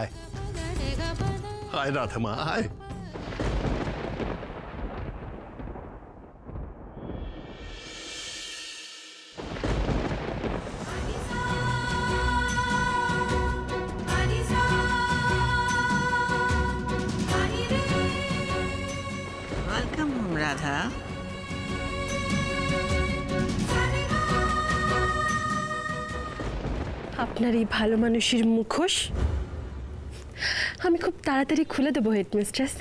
আয় আয় রাধামা আয়। ওয়েলকাম রাধা। আপনার এই ভালো মানুষের মুখোশ আমি খুব তাড়াতাড়ি খুলে দেবো হেডমিস্ট্রেস।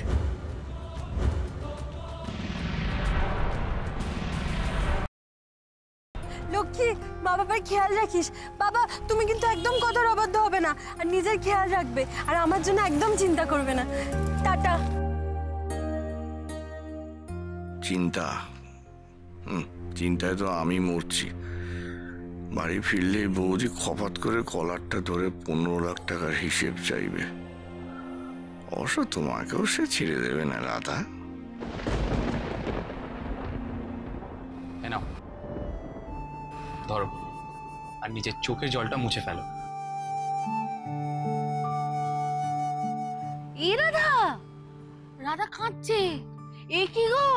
লক্ষ্মী, মা বাবার খেয়াল রাখিস। বাবা, তুমি কিন্তু একদম কথার অবাধ্য হবে না, আর নিজের খেয়াল রাখবে, আর আমার জন্য একদম চিন্তা করবে না। টাটা। চিন্তা? চিন্তায় তো আমি মরছি। বাড়ি ফিরলে বৌদি খপাত করে কলারটা ধরে 15 লাখ টাকার হিসেব চাইবে। অবশ্য তোমাকেও সে ছেড়ে দেবে না রাধা। নাও ধরো, আর নিজের চোখের জলটা মুছে ফেলো। এ রাধা, রাধা কাঁদছে। এ কি গো,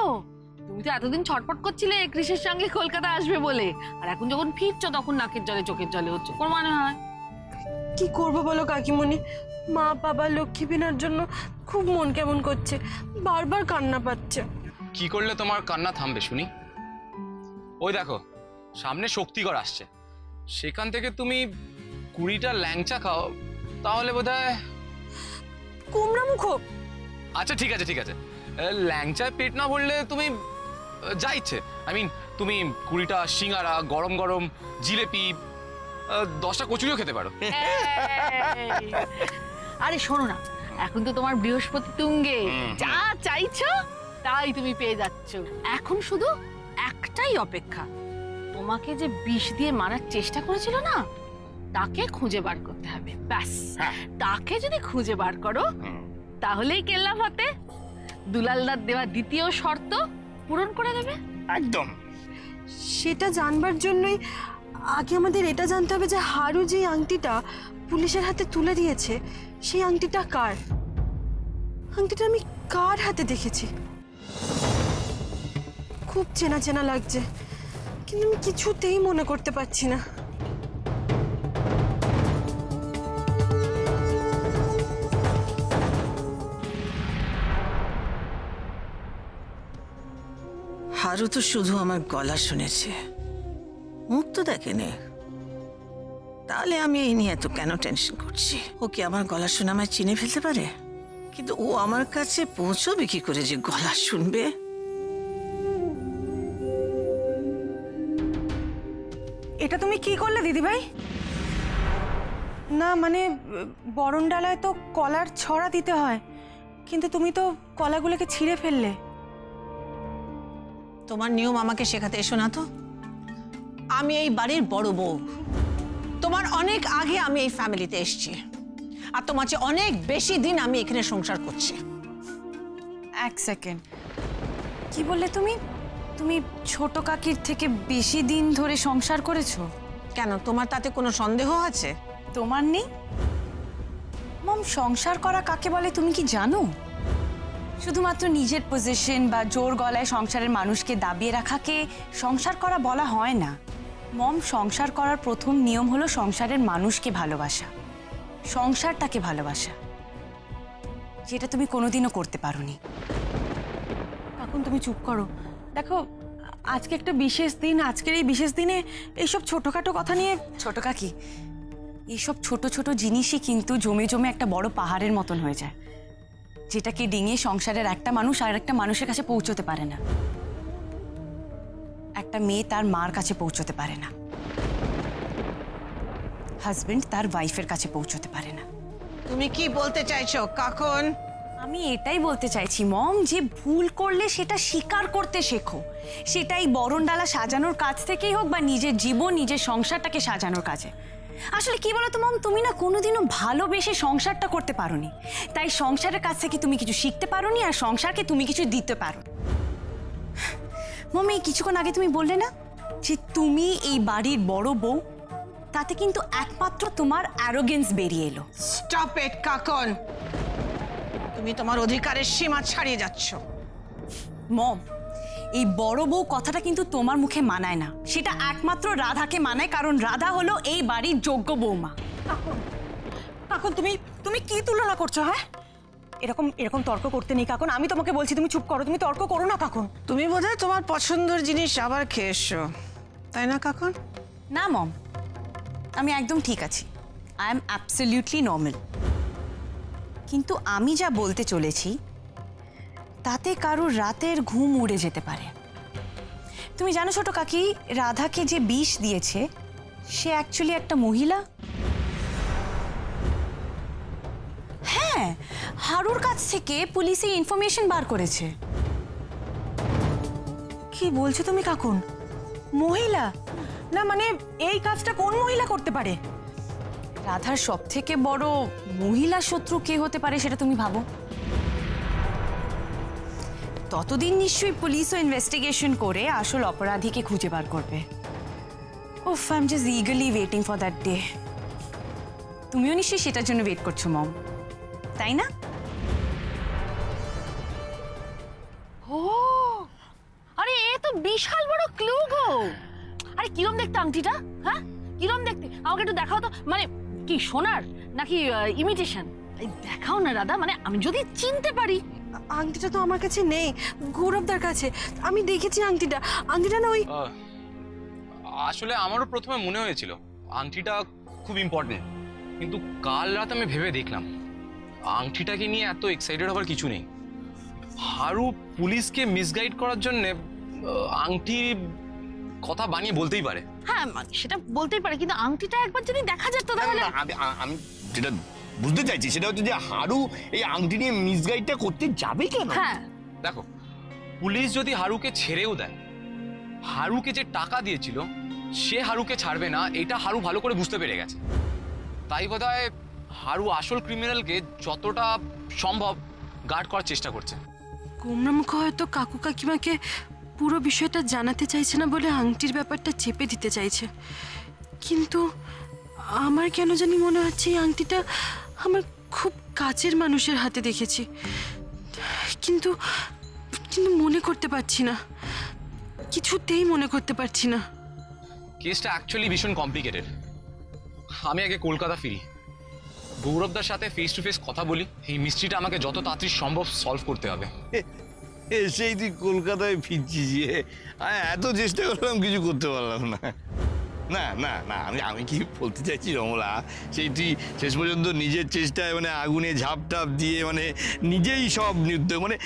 তুমি তো এতদিন ছটফট করছিলে কৃষের সঙ্গে কলকাতা আসবে বলে, আর এখন যখন ফিরছো তখন নাকের জলে চোখের জলে হচ্ছে। কোন মানে হয়? কি করবো বলো কাকিমণি, মা বাবা লক্ষ্মী বিনার জন্য খুব মন কেমন করছে, বারবার কান্না পাচ্ছে। কি করলে তোমার কান্না থামবে শুনি? ওই দেখো সামনে শক্তিগড় আসছে, সেখান থেকে তুমি 20টা ল্যাংচা খাও, তাহলে বোধহয়। কুমড়া মুখো। আচ্ছা ঠিক আছে ঠিক আছে, ল্যাংচায় পেট না ভরলে তুমি যা ইচ্ছে, তুমি 20টা সিঙ্গারা, গরম গরম জিলেপি, 10টা কচুরিও খেতে পারো। আরে শোনো না, এখন তো তোমার বৃহস্পতি তুঙ্গে, যা চাইছো তাই তুমি পেয়ে যাচ্ছ। এখন শুধু একটাই অপেক্ষা, তোমাকে যে বিষ দিয়ে মারার চেষ্টা করেছিল না, তাকে খুঁজে বার করতে হবে। ব্যাস, তাকে যদি খুঁজে বার করো তাহলেই কেল্লা ফতে। দুলালদার দেওয়া দ্বিতীয় শর্ত পূরণ করে দেবে। একদম। সেটা জানবার জন্যই আগে আমাদের এটা জানতে হবে যে হারু যে আংটিটা পুলিশের হাতে তুলে দিয়েছে, সেই আংটিটা কার? আংটিটা আমি কার হাতে দেখেছি? খুব চেনা চেনা লাগছে, কিন্তু আমি কিছুতেই মনে করতে পারছি না। হারু তো শুধু আমার গলা শুনেছে, মুখ তো দেখেনি। তাহলে আমি এই নিয়ে এত কেন টেনশন করছি? ও কি আমার গলা শুনে আমায় চিনে ফেলতে পারে? কিন্তু ও আমার কাছে পৌঁছবে কি করে যে গলা শুনবে? এটা তুমি কি করলে দিদিভাই? না মানে বরণ ডালায় তো কলার ছড়া দিতে হয়, কিন্তু তুমি তো কলাগুলোকে ছিঁড়ে ফেললে। তোমার নিয়ম আমাকে শেখাতে এসো না তো। আমি এই বাড়ির বড় বউ, তোমার অনেক আগে আমি এই ফ্যামিলিতে এসেছি, আর তোমার চেয়ে অনেক বেশি দিন আমি এখানে সংসার করছি। এক সেকেন্ড, কি বললে তুমি? তুমি ছোট কাকির থেকে বেশি দিন ধরে সংসার করেছো? কেন, তোমার তাতে কোনো সন্দেহ আছে? তোমার নেই? মম, সংসার করা কাকে বলে তুমি কি জানো? শুধুমাত্র নিজের পজিশন বা জোর গলায় সংসারের মানুষকে দাবিয়ে রাখাকে সংসার করা বলা হয় না। মম, সংসার করার প্রথম নিয়ম হলো সংসারের মানুষকে ভালোবাসা, সংসারটাকে ভালোবাসা, যেটা তুমি কোনোদিনও করতে পারোনি। এখন তুমি চুপ করো। দেখো আজকে একটা বিশেষ দিন, আজকের এই বিশেষ দিনে এইসব ছোটখাটো কথা নিয়ে। ছোট কাকি, এইসব ছোট ছোট জিনিসই কিন্তু জমে জমে একটা বড় পাহাড়ের মতন হয়ে যায়, যেটাকে ডিঙিয়ে সংসারের একটা মানুষ আর একটা মানুষের কাছে পৌঁছতে পারে না। একটা মেয়ে তার মার কাছে পৌঁছতে পারে না, হাজবেন্ড তার ওয়াইফের কাছে পৌঁছতে পারে না। তুমি কি বলতে চাইছো কাকন? আমি এটাই বলতে চাইছি মম, যে ভুল করলে সেটা স্বীকার করতে শেখো। সেটাই বরণডালা সাজানোর কাজ থেকেই হোক বা নিজের জীবন, নিজের সংসারটাকে সাজানোর কাজে। আসলে কি বলতো মম, তুমি না কোনোদিনও ভালোবেসে সংসারটা করতে পারোনি, তাই সংসারের কাছ থেকে তুমি কিছু শিখতে পারোনি, আর সংসারকে তুমি কিছু দিতে পারো। মম, এই কিছুক্ষণ আগে তুমি বললে না যে তুমি এই বাড়ির বড় বউ, তাতে কিন্তু একমাত্র তোমার অ্যারোগেন্স বেরিয়ে এলো। স্টপ ইট কাকন, তুমি তোমার অধিকারের সীমা ছাড়িয়ে যাচ্ছ। মম, এই বড় বউ কথাটা কিন্তু তোমার মুখে মানায় না, সেটা একমাত্র রাধাকে মানায়, কারণ রাধা হলো এই বাড়ির যোগ্য বৌমা। কাকন তুমি তুমি কি তুলনা করছো? হ্যাঁ, এরকম এরকম তর্ক করতে নেই কাকন, আমি তোমাকে বলছি তুমি চুপ করো, তুমি তর্ক করো না কাকন। তুমি বোধহয় তোমার পছন্দের জিনিস আবার খেয়ে এসছো, তাই না কাকন? না মম, আমি একদম ঠিক আছি, আই এম অ্যাবসলিউটলি নর্মাল। কিন্তু আমি যা বলতে চলেছি তাতে কারোর রাতের ঘুম উড়ে যেতে পারে। তুমি জানো ছোট কাকি, রাধাকে যে বিষ দিয়েছে সে অ্যাকচুয়ালি একটা মহিলা। হ্যাঁ, হারুর কাছ থেকে পুলিশে ইনফরমেশন বার করেছে। কি বলছো তুমি কাকন? মহিলা? না মানে এই কাজটা কোন মহিলা করতে পারে? রাধার সব থেকে বড় মহিলা শত্রু কে হতে পারে সেটা তুমি ভাবো। ততদিন নিশ্চয়ই পুলিশও ইনভেস্টিগেশন করে আসল অপরাধীকে খুঁজে বার করবে। উফ, I am just eagerly waiting for that day. তুমিও নিশ্চয়ই সেটার জন্য ওয়েট করছো মম, তাই না? ও আরে এ তো বিশাল বড় ক্লু গো। আরে কিরম দেখতে আংটিটা? হ্যাঁ কিরম দেখতে, আমাকে একটু দেখাও তো। মানে কি সোনার নাকি ইমিটেশন? দেখাও না রাধা, মানে আমি যদি চিনতে পারি। আংটিটা তো আমার কাছে নেই, গৌরবদার কাছে। আমি দেখেছি আংটিটা, আংটিটা না ওই। আসলে আমারও প্রথমে মনে হয়েছিল আংটিটা খুব ইম্পর্টেন্ট, কিন্তু কাল রাত আমি ভেবে দেখলাম আংটিটাকে নিয়ে এত এক্সাইটেড হবার কিছু নেই। হারু পুলিশকে মিসগাইড করার জন্য আংটি কথা বানিয়ে বলতেই পারে। হ্যাঁ সেটা বলতেই পারে, কিন্তু আংটিটা একবার যদি দেখা যেত তাহলে। আমি যেটা বুঝতে চাইছি সেটা হচ্ছে যে হারু এই আংটি নিয়ে মিসগাইডটা করতে যাবে কেন? হ্যাঁ দেখো, পুলিশ যদি হারুকে ছেড়েও দেয়, হারুকে যে টাকা দিয়েছিল সে হারুকে ছাড়বে না, এটা হারু ভালো করে বুঝতে পেরে গেছে। তাই বোধহয় হারু আসল ক্রিমিনালকে যতটা সম্ভব গার্ড করার চেষ্টা করছে। গোমরামুখ হয়তো কাকু কাকিমাকে পুরো বিষয়টা জানাতে চাইছে না বলে আংটির ব্যাপারটা চেপে দিতে চাইছে। কিন্তু আমার কেন জানি মনে হচ্ছে এই আংটিটা আমার খুব কাছের মানুষের হাতে দেখেছি, কিন্তু কিন্তু মনে করতে পারছি না, কিছুতেই মনে করতে পারছি না। কেসটা অ্যাকচুয়ালি ভীষণ কমপ্লিকেটেড। আমি আগে কলকাতা ফিরি, গৌরবদার সাথে ফেস টু ফেস কথা বলি, এই মিস্ট্রিটা আমাকে যত তাড়াতাড়ি সম্ভব সলভ করতে হবে। সেই তুই কলকাতায় ফিরছিস, এত চেষ্টা করলাম কিছু করতে পারলাম না। না না না, আমি কি বলতে চাইছি রমলা, সেই তুই শেষ পর্যন্ত নিজের চেষ্টায় মানে আগুনে ঝাঁপ টাপ দিয়ে মানে নিজেই সব নির্দয়, মানে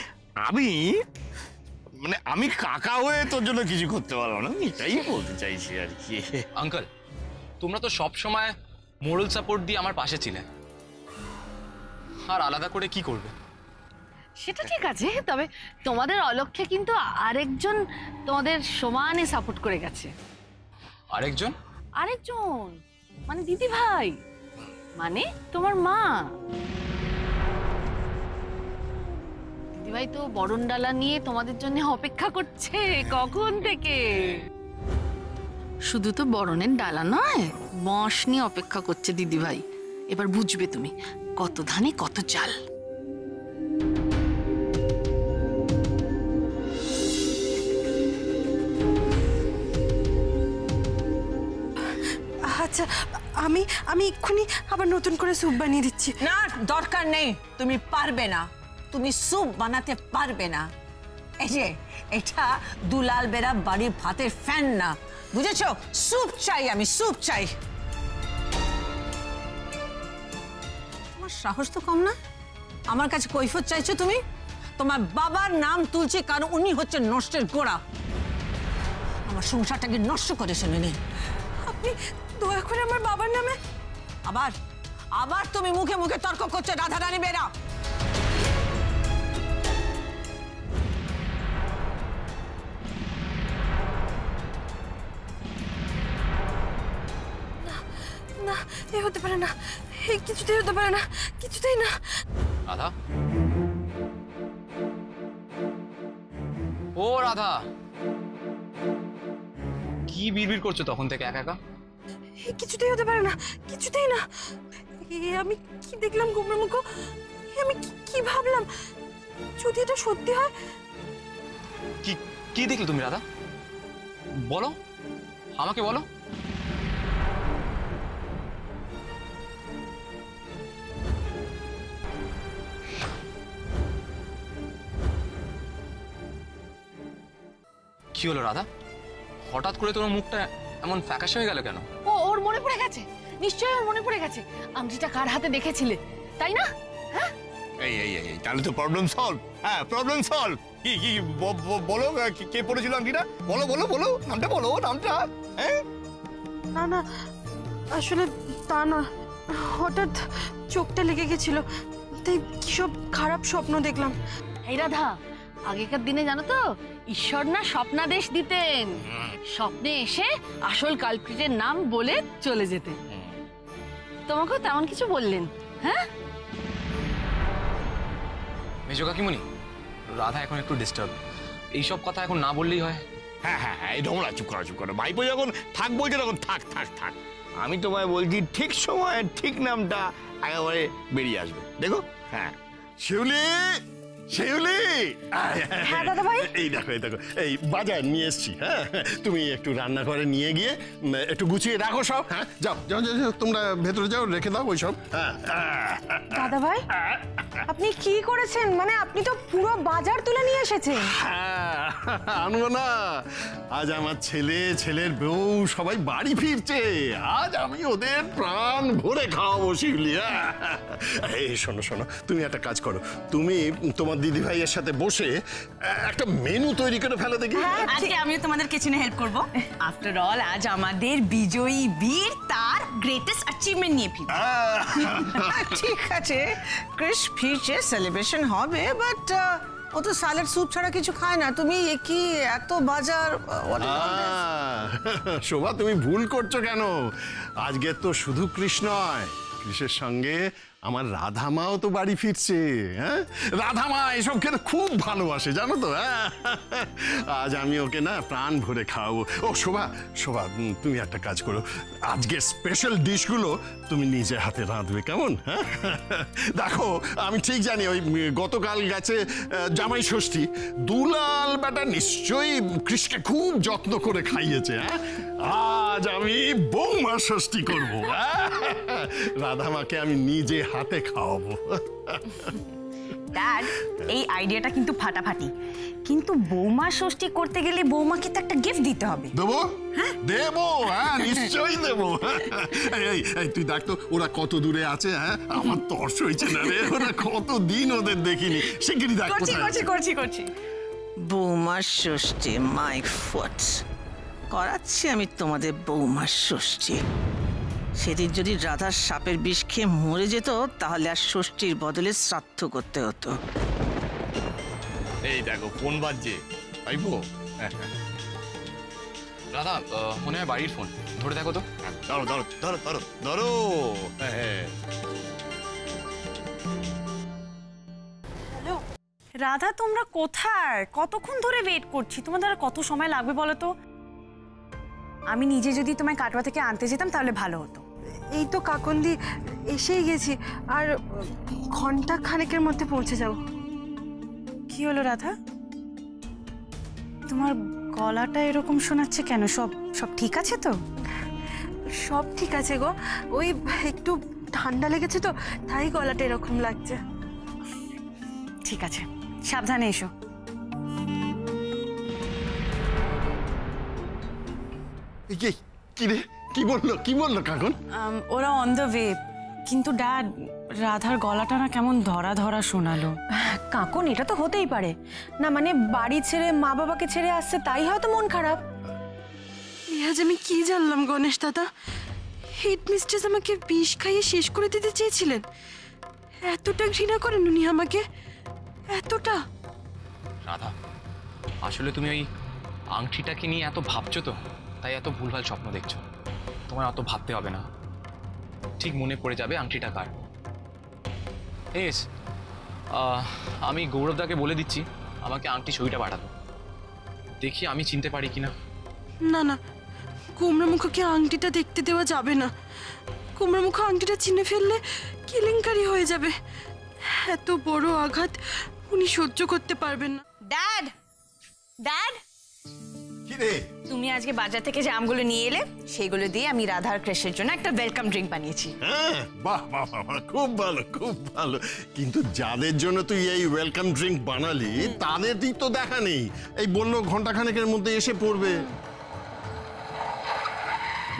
আমি কাকা হয়ে তোর জন্য কিছু করতে পারলাম না, এটাই বলতে চাইছি আর কি। আঙ্কেল, তোমরা তো সব সময় মোরাল সাপোর্ট দিয়ে আমার পাশে ছিলে, আর আলাদা করে কি করবে? সেটা ঠিক আছে, তবে তোমাদের অলক্ষ্যে কিন্তু আরেকজন তোমাদের সমানে সাপোর্ট করে গেছে। আরেকজন? আরেকজন মানে দিদি ভাই, মানে তোমার মা। দিদি ভাই তো বরণ ডালা নিয়ে তোমাদের জন্য অপেক্ষা করছে কখন থেকে। শুধু তো বরণের ডালা নয়, বাঁশ নিয়ে অপেক্ষা করছে দিদি ভাই। এবার বুঝবে তুমি কত ধানে কত চাল। আচ্ছা, আমি এক্ষুনি আবার নতুন করে স্যুপ বানিয়ে দিচ্ছি। না, দরকার নেই, তুমি পারবে না, তুমি স্যুপ বানাতে পারবে না। এই যে এটা দুলাল বেরা বাড়ির ভাতের ফ্যান না, বুঝেছো? স্যুপ চাই, আমি স্যুপ চাই। তোমার সাহস তো কম না, আমার কাছে কৈফিয়ত চাইছো তুমি? তোমার বাবার নাম তুলছে কারণ উনি হচ্ছে নষ্টের গোড়া, আমার সংসারটাকে নষ্ট করেছেন উনি। আপনি দয়া করে আমার বাবার নামে আবার আবার তুমি মুখে মুখে তর্ক করছো রাধা রানী বেরা। না, এ হতে পারে না, কিছুতেই হতে পারে না, কিছুতেই না। রাধা, ও রাধা, কি বিড়বিড় করছো তখন থেকে একা একা? এ কিছুতেই হতে পারে না, কিছুতেই না। এ আমি কি দেখলাম গোবর মুখ, আমি কি ভাবলাম, যদি এটা সত্যি হয়। কি কি দেখলে তুমি রাধা? বলো, আমাকে বলো। কি হলো রাধা, হঠাৎ করে তোমার মুখটা এমন ফ্যাকাশে হয়ে গেল কেন? ওর মনে পড়ে গেছে, নিশ্চয়ই ওর মনে পড়ে গেছে। আংটিটা কার হাতে দেখেছিলে, তাই না? হ্যাঁ, এই তাহলে তো প্রবলেম সলভ। হ্যাঁ, প্রবলেম সলভ। কি কি বলো, কে পড়েছিল আংটিটা? বলো বলো বলো, নামটা বলো, নামটা। হ্যাঁ, না না, আসলে তা না, হঠাৎ চোখটা লেগে গেছিল, তাই কি সব খারাপ স্বপ্ন দেখলাম। এই রাধা, আগেকার দিনে জানো তো ঈশ্বর না স্বপ্নাদেশ দিতেন, স্বপ্নে এসে আসল কালপ্রিটের নাম বলে চলে যেতেন। তোমাকেও তেমন কিছু বললেন? হ্যাঁ মেজো কাকিমণি, রাধা এখন একটু ডিস্টার্ব, এইসব কথা এখন না বললেই হয়। হ্যাঁ হ্যাঁ হ্যাঁ, এই ঢোমলা চুপ করো। ভাইপো যখন থাক বলছে তখন থাক। আমি তোমায় বলছি ঠিক সময়ে ঠিক নামটা একেবারে বেরিয়ে আসবে, দেখো। হ্যাঁ, শিউলি, হ্যাঁ দাদা ভাই। এই দেখো এই বাজার নিয়ে এসছি। হ্যাঁ, তুমি একটু রান্নাঘরে নিয়ে গিয়ে একটু গুছিয়ে রাখো সব। হ্যাঁ, যাও, তোমরা ভেতরে যাও, রেখে দাও ওই সব। হ্যাঁ, দাদা ভাই, আপনি কি করেছেন? মানে আপনি তো পুরো বাজার তুলে নিয়ে এসেছেন। আনবো না? আজ আমার ছেলের বউ সবাই বাড়ি ফিরছে, আজ আমি ওদের প্রাণ ভরে খাওয়াবো শিউলি। এই শোনো, তুমি একটা কাজ করো, তুমি তোমার দিদি ভাইয়ের সাথে বসে একটা মেনু তৈরি করে ফেলে দেখি। আজকে আমিও তোমাদের কিচেনে হেল্প করব। আফটার অল আজ আমাদের বিজয়ী বীর তার গ্রেটেস্ট অ্যাচিভমেন্ট নিয়ে ফিরবে। ঠিক আছে, ক্রিস ফিরছে, সেলিব্রেশন হবে, বাট ও তো স্যালাড স্যুপ ছাড়া কিছু খায় না। তুমি কি এত বাজার? শোভা, তুমি ভুল করছো কেন? আজকে তো শুধু কৃষ্ণ নয়, কৃষ্ণের সঙ্গে আমার রাধা মাও তো বাড়ি ফিরছে। হ্যাঁ, রাধা মা এসব খেতে খুব ভালোবাসে, জানো তো। হ্যাঁ, আজ আমি ওকে না প্রাণ ভরে খাওয়াবো। ও শোভা, তুমি একটা কাজ করো, আজকে স্পেশাল ডিশগুলো তুমি নিজে হাতে রাঁধবে, কেমন? হ্যাঁ, দেখো আমি ঠিক জানি ওই গতকাল গেছে জামাই ষষ্ঠী, দুলাল বেটা নিশ্চয়ই কৃষ্ণকে খুব যত্ন করে খাইয়েছে। হ্যাঁ, আজ আমি বৌমা ষষ্ঠী করবো। রাধা মাকে আমি নিজে হাতে খাওয়াবো। ড্যাড, এই আইডিয়াটা কিন্তু ফাটাফাটি, কিন্তু বৌমা ষষ্ঠী করতে গেলে বৌমাকে তো একটা গিফট দিতে হবে। দেবো? দেবো, হ্যাঁ নিশ্চয়ই দেবো। এই তুই দেখ তো ওরা কত দূরে আছে। হ্যাঁ, আমার তর্স হয়েছে না রে, ওরা কতদিন ওদের দেখিনি। শিগগিরই দেখ কোথায় আছে। করছি। বৌমার ষষ্ঠী, মাই ফুট, করাচ্ছি আমি তোমাদের বৌমার ষষ্ঠী। সেদিন যদি রাধার সাপের বিষ খেয়ে মরে যেত, তাহলে আর ষষ্ঠীর বদলে শ্রাদ্ধ করতে হতো। এই দেখো ফোন বাজছে, ভাইপো। রাধা, মনে হয় বাড়ির ফোন, ধরে দেখো তো। ধরো। হ্যাঁ, রাধা, তোমরা কোথায়? কতক্ষণ ধরে ওয়েট করছি, তোমাদের আর কত সময় লাগবে বলো তো? আমি নিজে যদি তোমায় কাটোয়া থেকে আনতে যেতাম তাহলে ভালো হতো। এই তো কাকন্দি, এসেই গেছি, আর ঘন্টা খানেকের মধ্যে পৌঁছে যাব। কি হলো রাধা, তোমার গলাটা এরকম শোনাচ্ছে কেন? সব ঠিক আছে তো? সব ঠিক আছে গো, ওই একটু ঠান্ডা লেগেছে তো, তাই গলাটা এরকম লাগছে। ঠিক আছে, সাবধানে এসো। কি বললো কাকন? ওরা অন দ্য ওয়ে, কিন্তু ড্যাড, রাধার গলাটা না কেমন ধরা ধরা শোনালো। কাকন, এটা তো হতেই পারে না, মানে বাড়ি ছেড়ে মা বাবাকে ছেড়ে আসছে, তাই হয়তো মন খারাপ। আজ আমি কি জানলাম গণেশ দাদা, হেড মিস্ট্রেস আমাকে বিষ খাইয়ে শেষ করে দিতে চেয়েছিলেন। এতটা ঘৃণা করেন উনি আমাকে, এতটা? রাধা, আসলে তুমি ওই আংটিটাকে নিয়ে এত ভাবছো তো, তাই এত ভুলভাল স্বপ্ন দেখছো। তোমায় অত ভাবতে হবে না, ঠিক মনে পড়ে যাবে আংটিটা কার। এস, আমি গৌরবদাকে বলে দিচ্ছি আমাকে আংটি ছবিটা পাঠাতো, দেখি আমি চিনতে পারি কিনা। না না, কুমড়ামুখোকে আংটিটা দেখতে দেওয়া যাবে না। কুমড়ামুখো আংটিটা চিনে ফেললে কেলেঙ্কারি হয়ে যাবে। এত বড় আঘাত উনি সহ্য করতে পারবেন না। ড্যাড, ড্যাড, কি রে? তুমি আজকে বাজার থেকে যে আমগুলো নিয়ে এলে সেগুলো দিয়ে আমি রাধার ক্রেশের জন্য একটা ওয়েলকাম ড্রিঙ্ক বানিয়েছি। হ্যাঁ, বাহ বাহ বাহ বাহ, খুব ভালো খুব ভালো। কিন্তু যাদের জন্য তুই এই ওয়েলকাম ড্রিঙ্ক বানালি তাদের দিক তো দেখা নেই। এই বললো ঘন্টাখানেকের মধ্যে এসে পড়বে।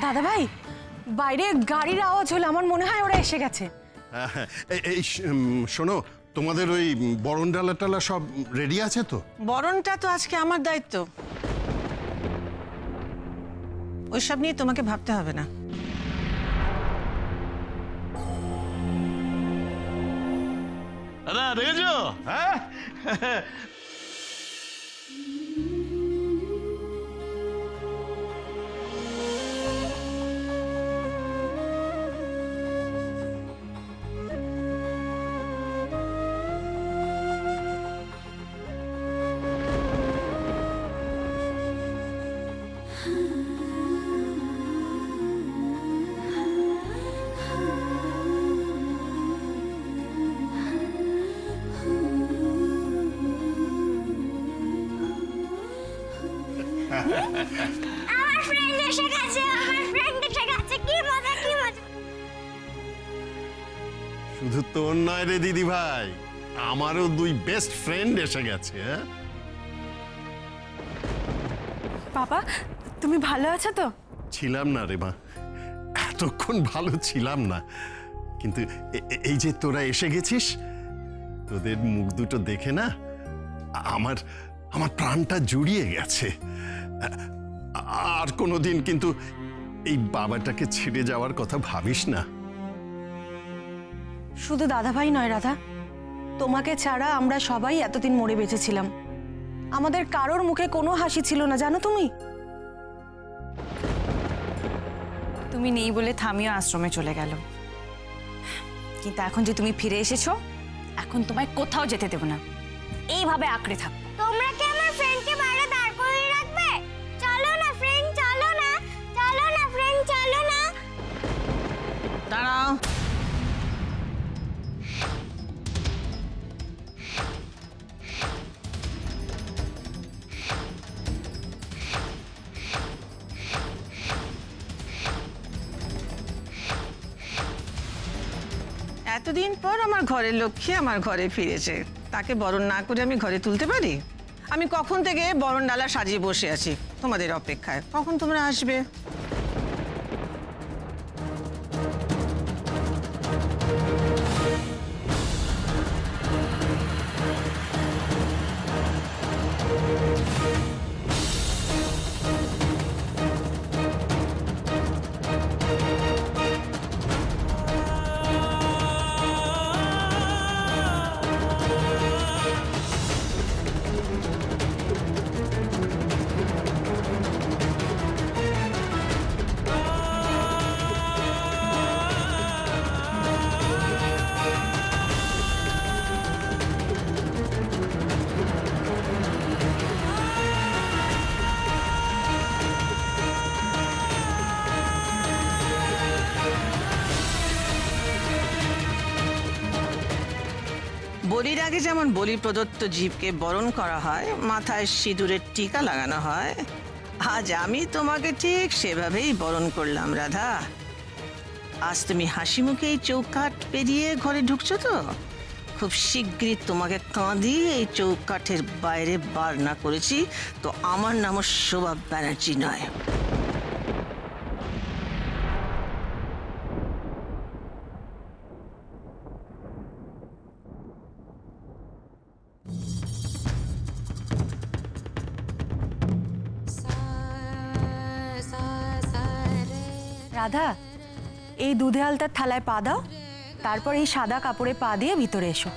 দাদা ভাই, বাইরে গাড়ির আওয়াজ হলো, আমার মনে হয় ওরা এসে গেছে। শোনো, তোমাদের ওই বরণ ডালা টালা সব রেডি আছে তো? বরণটা তো আজকে আমার দায়িত্ব, ওইসব নিয়ে তোমাকে ভাবতে হবে না। দাদা দেখেছো? হ্যাঁ, আমার ফ্রেন্ড এসে গেছে, আমার ফ্রেন্ড এসে গেছে, কি মজা কি মজা। শুধু তোর নয় রে দিদি ভাই, আমারও দুই বেস্ট ফ্রেন্ড এসে গেছে। হ্যাঁ, বাবা, তুমি ভালো আছো তো? ছিলাম না রে মা, এতক্ষণ ভালো ছিলাম না, কিন্তু এই যে তোরা এসে গেছিস, তোদের মুখ দুটো দেখে না আমার আমার প্রাণটা জুড়িয়ে গেছে। আর কোনোদিন কিন্তু এই বাবাটাকে ছেড়ে যাওয়ার কথা ভাবিস না। শুধু দাদাভাই নয় রাধা, তোমাকে ছাড়া আমরা সবাই এতদিন মরে বেঁচেছিলাম। আমাদের কারোর মুখে কোনো হাসি ছিল না, জানো তুমি? তুমি নেই বলে থামিও আশ্রমে চলে গেল, কিন্তু এখন যে তুমি ফিরে এসেছো, এখন তোমায় কোথাও যেতে দেব না। এইভাবে আঁকড়ে থাক। তোমরা কি আমার ফ্রেন্ডকে বাইরে দাঁড় করিয়ে রাখবে? চলো না ফ্রেন্ড, চলো না, চলো না ফ্রেন্ড, চলো না। দাঁড়াও, এতদিন পর আমার ঘরের লক্ষ্মী আমার ঘরে ফিরেছে, তাকে বরণ না করে আমি ঘরে তুলতে পারি? আমি কখন থেকে বরণ ডালা সাজিয়ে বসে আছি তোমাদের অপেক্ষায়, কখন তোমরা আসবে? বলির আগে যেমন বলি প্রদত্ত জীবকে বরণ করা হয়, মাথায় সিঁদুরের টিকা লাগানো হয়, আজ আমি তোমাকে ঠিক সেভাবেই বরণ করলাম রাধা। আজ তুমি হাসি মুখে এই চৌকাঠ পেরিয়ে ঘরে ঢুকছো তো? খুব শিগগিরই তোমাকে কাঁদিয়ে এই চৌকাঠের বাইরে বার না করেছি তো আমার নামও শোভা ব্যানার্জি নয়। রাধা, এই দুধে আলতার থালায় পা দাও, তারপর এই সাদা কাপড়ে পা দিয়ে ভিতরে এসো।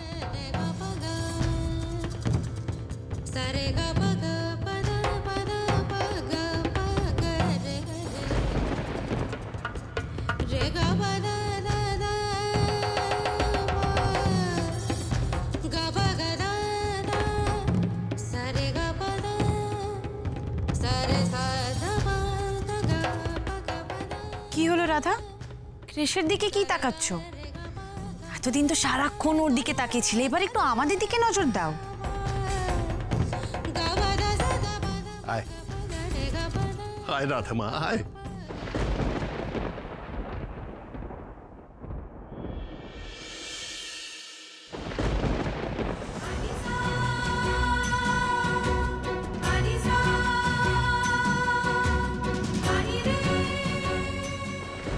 হলো রাধা? কৃষের দিকে কি তাকাচ্ছ? এতদিন তো সারাক্ষণ ওর দিকে তাকিয়েছিলে, এবার একটু আমাদের দিকে নজর দাও। আয় আয় রাধামা আয়।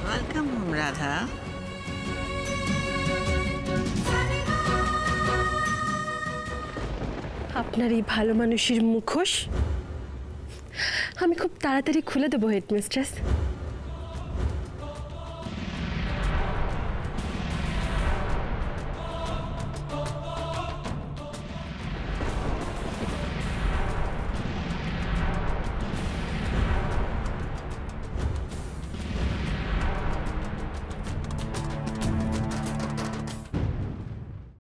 Welcome home Radha. আপনার এই ভালো মানুষের মুখোশ আমি খুব তাড়াতাড়ি খুলে দেবো হেডমিস্ট্রেস।